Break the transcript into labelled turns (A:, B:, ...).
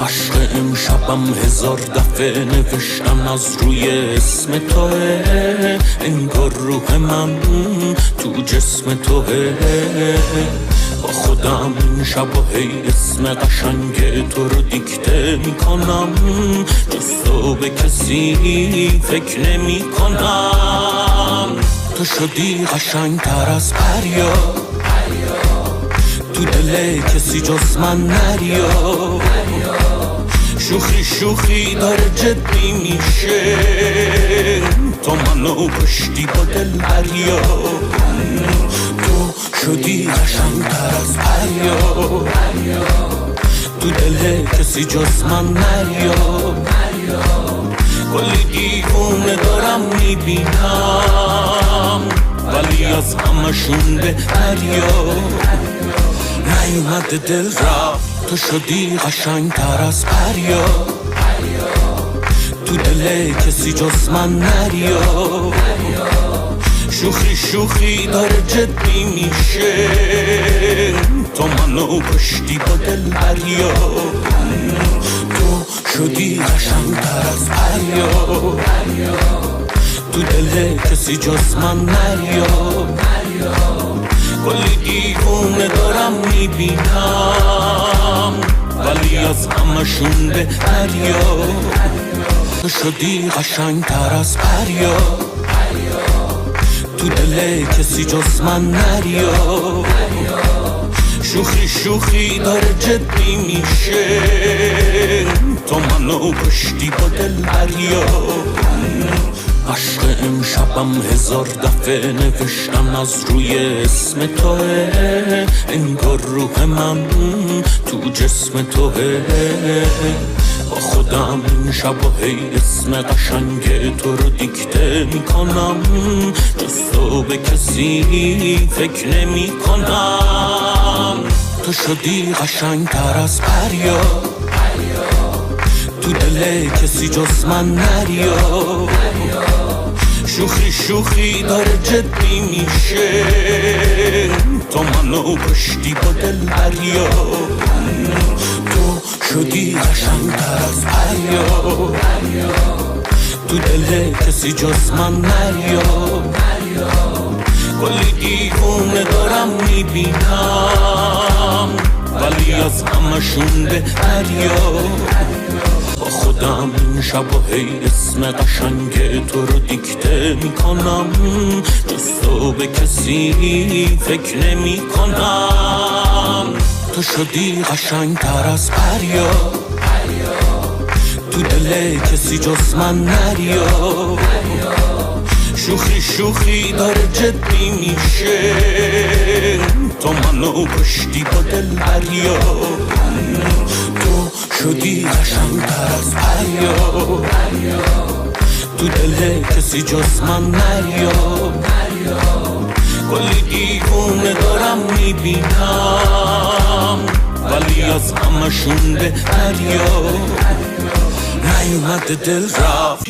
A: عشق امشبم هزار دفعه نوشتم از روی اسم توه، انگار روح من تو جسم توه. با خودم این شب و هی اسم قشنگ تو رو دیکته میکنم، جز تو به کسی فکر نمی کنم. تو شدی قشنگ تر از پریا، تو دل کسی جز من نریا. شوخی شوخی داره جدی میشه، تو منو کشتی با دل بریا. تو شدی قشنگ تر از پریا، تو دل کسی جز من نریا. کلی دیوونه دارم میبینم، ولی از همشون بهتریا. نیومده دل رفت، تو شدی قشنگ تر از پریا، تو دل کسی جز من نریا. شوخی شوخی داره جدی میشه، تو منو کشتی با دل بریا. تو شدی قشنگ تر از پریا، تو دل کسی جز من نریا. کلی دیوونه دارم میبینم، ولی از همشون بهتریا. تو شدی قشنگ تر از پریا، تو دل کسی جز من نریا. شوخی شوخی داره جدی میشه، تو منو کشتی با دل بریا. عشق امشبم هزار دفعه نوشتم از روی اسم توه، انگار روح من تو جسم توه. با خودم این شب و هی اسم قشنگ تو رو دیکته میکنم، جز تو به کسی فکر نمی کنم. تو شدی قشنگ تر از پریا، تو دل کسی جز من نریا. شوخی شوخی داره جدی میشه، تو منو کشتی با دل بریا. تو شدی قشنگ تر از پریا، تو دل کسی جز من نریا. کلی دیوونه دارم میبینم، ولی از همشون بهتریا. با خودم این شب و هی اسم قشنگ تو رو دیکته میکنم، جز تو به کسی فکر نمی کنم. تو شدی قشنگ تر از پریا، تو دل کسی جز من نریا. شوخی شوخی داره جدی میشه، تو منو کشتی با دل بریا. تو شدی قشنگ تر از پریا، تو دل کسی جز من نریا. کلی دیوونه دارم میبینم، ولی از همشون بهتریا. نیومده دل رفت.